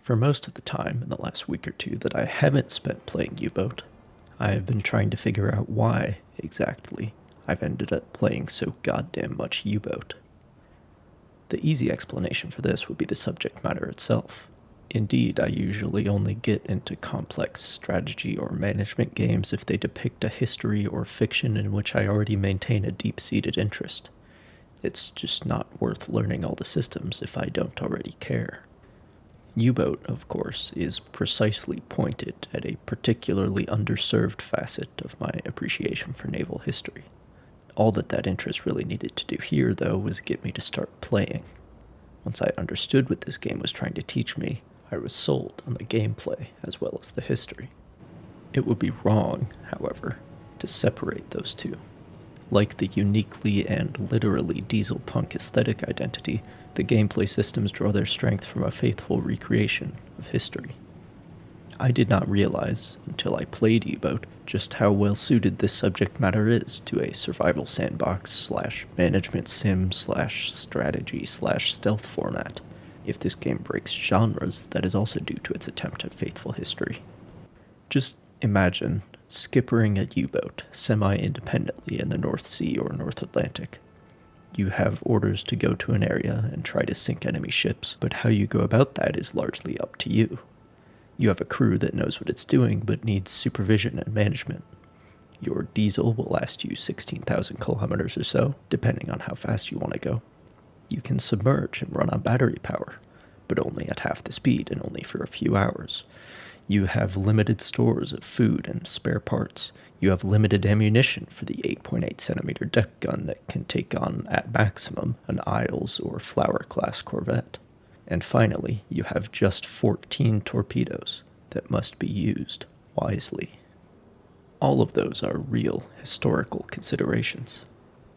For most of the time in the last week or two that I haven't spent playing U-Boat, I have been trying to figure out why, exactly, I've ended up playing so goddamn much U-Boat. The easy explanation for this would be the subject matter itself. Indeed, I usually only get into complex strategy or management games if they depict a history or fiction in which I already maintain a deep-seated interest. It's just not worth learning all the systems if I don't already care. U-Boat, of course, is precisely pointed at a particularly underserved facet of my appreciation for naval history. All that interest really needed to do here, though, was get me to start playing. Once I understood what this game was trying to teach me, I was sold on the gameplay as well as the history. It would be wrong, however, to separate those two. Like the uniquely and literally diesel punk aesthetic identity, the gameplay systems draw their strength from a faithful recreation of history. I did not realize, until I played U-Boat, just how well suited this subject matter is to a survival sandbox / management sim / strategy / stealth format. If this game breaks genres, that is also due to its attempt at faithful history. Just imagine skippering a U-Boat semi-independently in the North Sea or North Atlantic. You have orders to go to an area and try to sink enemy ships, but how you go about that is largely up to you. You have a crew that knows what it's doing, but needs supervision and management. Your diesel will last you 16,000 kilometers or so, depending on how fast you want to go. You can submerge and run on battery power, but only at half the speed and only for a few hours. You have limited stores of food and spare parts. You have limited ammunition for the 8.8 centimeter deck gun that can take on, at maximum, an Isles or Flower-class corvette. And finally, you have just 14 torpedoes that must be used wisely. All of those are real historical considerations.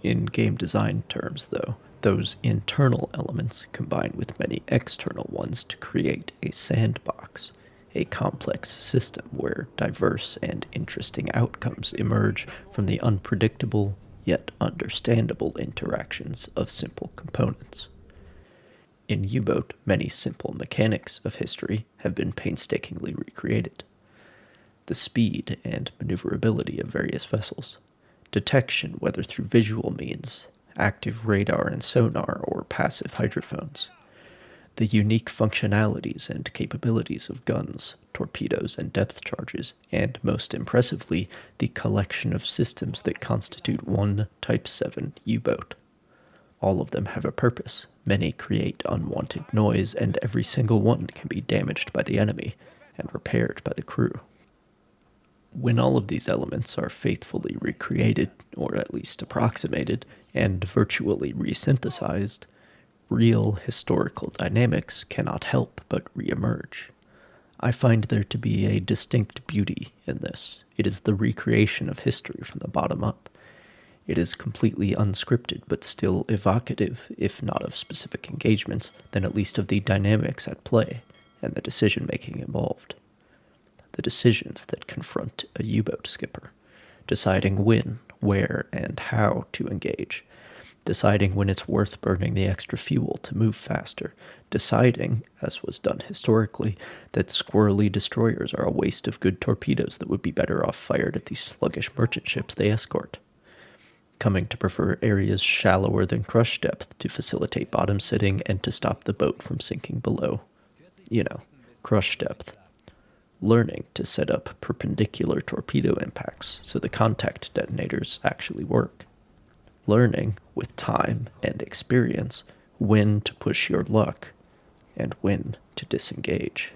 In game design terms, though, those internal elements combine with many external ones to create a sandbox, a complex system where diverse and interesting outcomes emerge from the unpredictable yet understandable interactions of simple components. In U-Boat, many simple mechanics of history have been painstakingly recreated. The speed and maneuverability of various vessels, detection whether through visual means, active radar and sonar, or passive hydrophones, the unique functionalities and capabilities of guns, torpedoes, and depth charges, and most impressively, the collection of systems that constitute one Type 7 U-Boat. All of them have a purpose, many create unwanted noise, and every single one can be damaged by the enemy and repaired by the crew. When all of these elements are faithfully recreated, or at least approximated, and virtually resynthesized, real historical dynamics cannot help but reemerge. I find there to be a distinct beauty in this. It is the recreation of history from the bottom up. It is completely unscripted, but still evocative, if not of specific engagements, then at least of the dynamics at play and the decision-making involved. The decisions that confront a U-Boat skipper, deciding when, where, and how to engage, deciding when it's worth burning the extra fuel to move faster, deciding, as was done historically, that squirrely destroyers are a waste of good torpedoes that would be better off fired at the sluggish merchant ships they escort, coming to prefer areas shallower than crush depth to facilitate bottom sitting and to stop the boat from sinking below. Crush depth. Learning to set up perpendicular torpedo impacts so the contact detonators actually work. Learning, with time and experience, when to push your luck and when to disengage.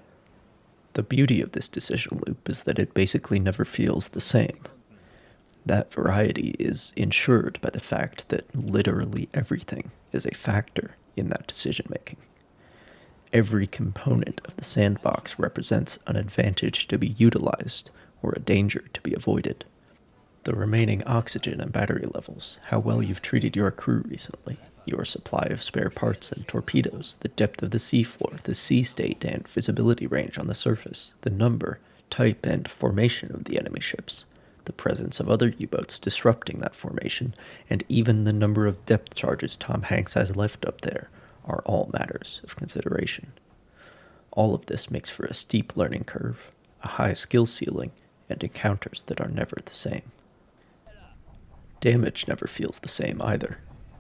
The beauty of this decision loop is that it basically never feels the same. That variety is ensured by the fact that literally everything is a factor in that decision-making. Every component of the sandbox represents an advantage to be utilized or a danger to be avoided. The remaining oxygen and battery levels, how well you've treated your crew recently, your supply of spare parts and torpedoes, the depth of the seafloor, the sea state and visibility range on the surface, the number, type, and formation of the enemy ships, the presence of other U-boats disrupting that formation, and even the number of depth charges Tom Hanks has left up there are all matters of consideration. All of this makes for a steep learning curve, a high skill ceiling, and encounters that are never the same. Damage never feels the same either.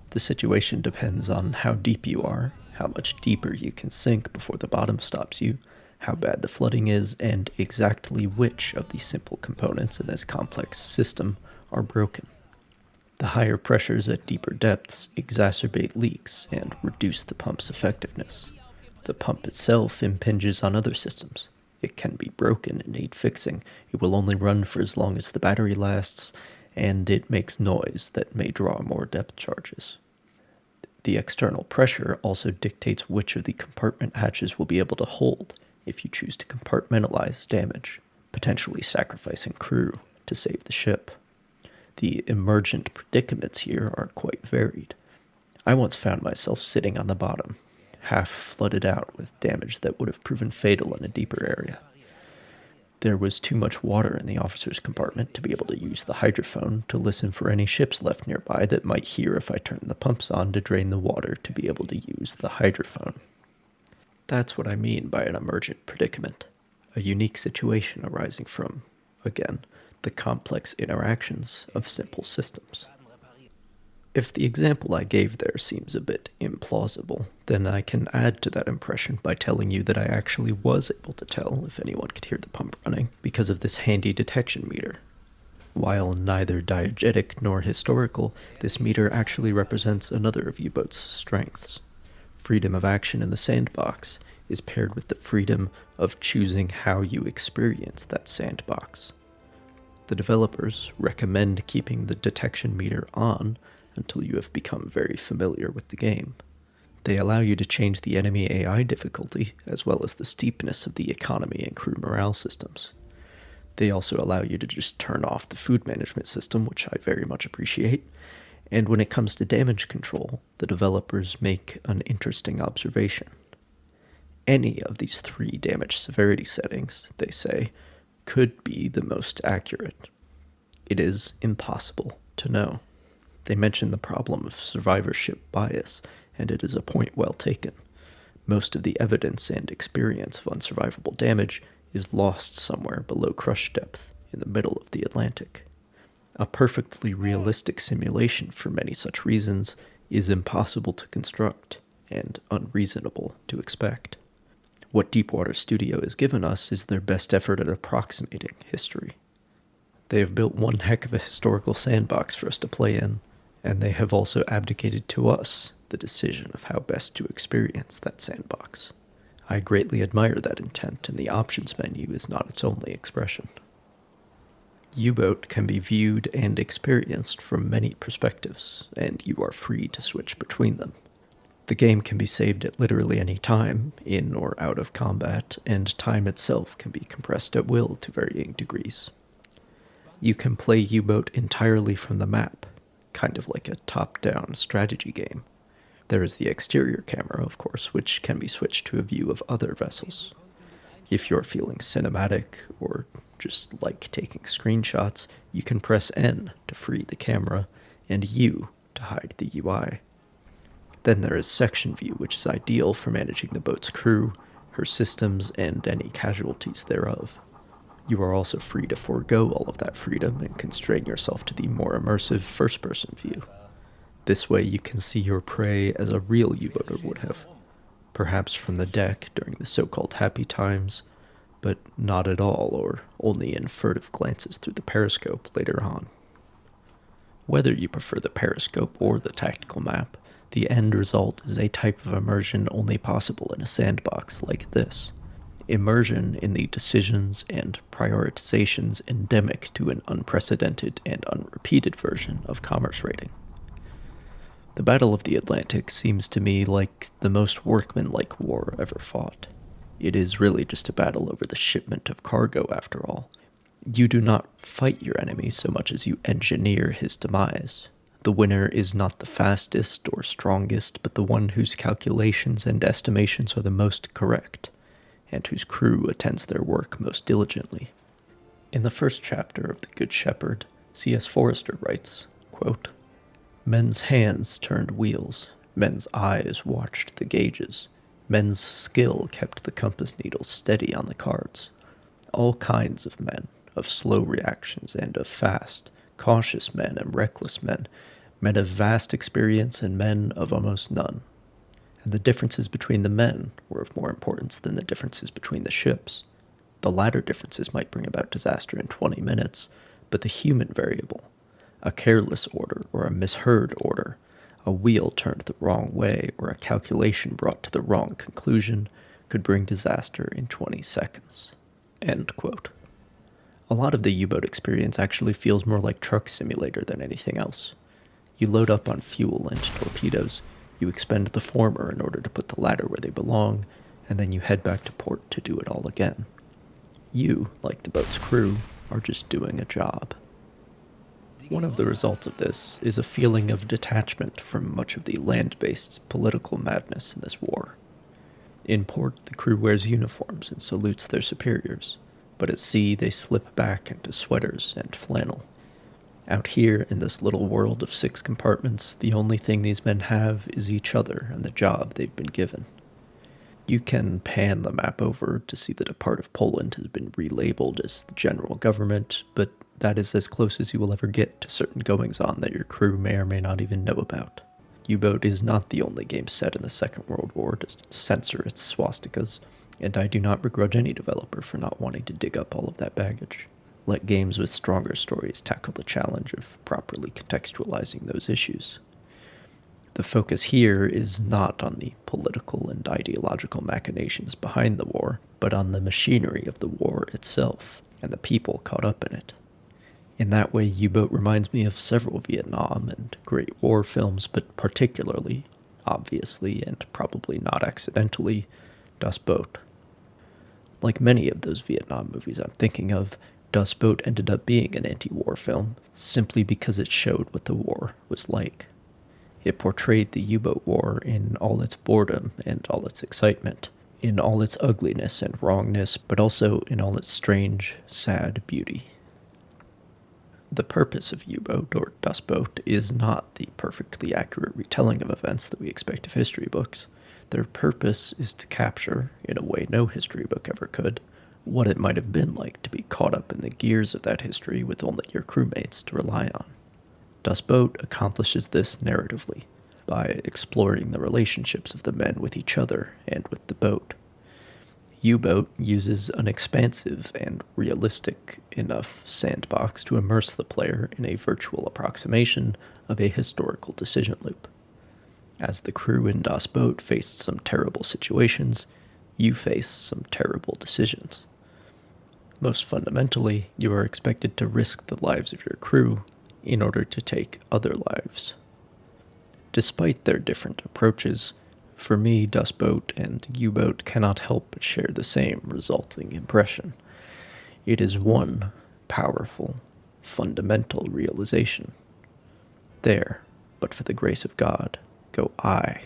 The situation depends on how deep you are, how much deeper you can sink before the bottom stops you, how bad the flooding is, and exactly which of the simple components in this complex system are broken. The higher pressures at deeper depths exacerbate leaks and reduce the pump's effectiveness. The pump itself impinges on other systems. It can be broken and need fixing. It will only run for as long as the battery lasts, and it makes noise that may draw more depth charges. The external pressure also dictates which of the compartment hatches will be able to hold if you choose to compartmentalize damage, potentially sacrificing crew to save the ship. The emergent predicaments here are quite varied. I once found myself sitting on the bottom, half flooded out with damage that would have proven fatal in a deeper area. There was too much water in the officer's compartment to be able to use the hydrophone to listen for any ships left nearby that might hear if I turned the pumps on to drain the water to be able to use the hydrophone. That's what I mean by an emergent predicament, a unique situation arising from, again, the complex interactions of simple systems. If the example I gave there seems a bit implausible, then I can add to that impression by telling you that I actually was able to tell if anyone could hear the pump running because of this handy detection meter. While neither diegetic nor historical, this meter actually represents another of U-Boat's strengths. Freedom of action in the sandbox is paired with the freedom of choosing how you experience that sandbox. The developers recommend keeping the detection meter on until you have become very familiar with the game. They allow you to change the enemy AI difficulty, as well as the steepness of the economy and crew morale systems. They also allow you to just turn off the food management system, which I very much appreciate. And when it comes to damage control, the developers make an interesting observation. Any of these 3 damage severity settings, they say, could be the most accurate. It is impossible to know. They mention the problem of survivorship bias, and it is a point well taken. Most of the evidence and experience of unsurvivable damage is lost somewhere below crush depth in the middle of the Atlantic. A perfectly realistic simulation for many such reasons is impossible to construct and unreasonable to expect. What Deepwater Studio has given us is their best effort at approximating history. They have built one heck of a historical sandbox for us to play in, and they have also abdicated to us the decision of how best to experience that sandbox. I greatly admire that intent, and the options menu is not its only expression. U-Boat can be viewed and experienced from many perspectives, and you are free to switch between them. The game can be saved at literally any time, in or out of combat, and time itself can be compressed at will to varying degrees. You can play U-Boat entirely from the map, kind of like a top-down strategy game. There is the exterior camera, of course, which can be switched to a view of other vessels. If you're feeling cinematic, or just like taking screenshots, you can press N to free the camera, and U to hide the UI. Then there is section view, which is ideal for managing the boat's crew, her systems, and any casualties thereof. You are also free to forego all of that freedom and constrain yourself to the more immersive first-person view. This way you can see your prey as a real U-boater would have, perhaps from the deck during the so-called happy times, but not at all, or only in furtive glances through the periscope later on. Whether you prefer the periscope or the tactical map, the end result is a type of immersion only possible in a sandbox like this. Immersion in the decisions and prioritizations endemic to an unprecedented and unrepeated version of commerce rating. The Battle of the Atlantic seems to me like the most workmanlike war ever fought. It is really just a battle over the shipment of cargo, after all. You do not fight your enemy so much as you engineer his demise. The winner is not the fastest or strongest, but the one whose calculations and estimations are the most correct, and whose crew attends their work most diligently. In the first chapter of The Good Shepherd, C.S. Forrester writes, quote, "Men's hands turned wheels, men's eyes watched the gauges, Men's skill kept the compass needles steady on the cards. All kinds of men, of slow reactions and of fast, cautious men and reckless men of vast experience and men of almost none. And the differences between the men were of more importance than the differences between the ships. The latter differences might bring about disaster in 20 minutes, but the human variable, a careless order or a misheard order, a wheel turned the wrong way or a calculation brought to the wrong conclusion, could bring disaster in 20 seconds. End quote. A lot of the U-boat experience actually feels more like Truck Simulator than anything else. You load up on fuel and torpedoes, you expend the former in order to put the latter where they belong, and then you head back to port to do it all again. You, like the boat's crew, are just doing a job. One of the results of this is a feeling of detachment from much of the land-based political madness in this war. In port, the crew wears uniforms and salutes their superiors, but at sea they slip back into sweaters and flannel. Out here, in this little world of 6 compartments, the only thing these men have is each other and the job they've been given. You can pan the map over to see that a part of Poland has been relabeled as the general government, but that is as close as you will ever get to certain goings-on that your crew may or may not even know about. U-Boat is not the only game set in the Second World War to censor its swastikas, and I do not begrudge any developer for not wanting to dig up all of that baggage. Let games with stronger stories tackle the challenge of properly contextualizing those issues. The focus here is not on the political and ideological machinations behind the war, but on the machinery of the war itself and the people caught up in it. In that way, U-Boat reminds me of several Vietnam and Great War films, but particularly, obviously, and probably not accidentally, Das Boot. Like many of those Vietnam movies I'm thinking of, Das Boot ended up being an anti-war film simply because it showed what the war was like. It portrayed the U-boat war in all its boredom and all its excitement, in all its ugliness and wrongness, but also in all its strange, sad beauty. The purpose of U-Boat, or Das Boot, is not the perfectly accurate retelling of events that we expect of history books. Their purpose is to capture, in a way no history book ever could, what it might have been like to be caught up in the gears of that history with only your crewmates to rely on. Das Boot accomplishes this narratively, by exploring the relationships of the men with each other and with the boat. U-Boat uses an expansive and realistic enough sandbox to immerse the player in a virtual approximation of a historical decision loop. As the crew in Das Boot faced some terrible situations, you face some terrible decisions. Most fundamentally, you are expected to risk the lives of your crew in order to take other lives. Despite their different approaches, for me, Das Boot and U-Boat cannot help but share the same resulting impression. It is one powerful, fundamental realization. There, but for the grace of God, go I.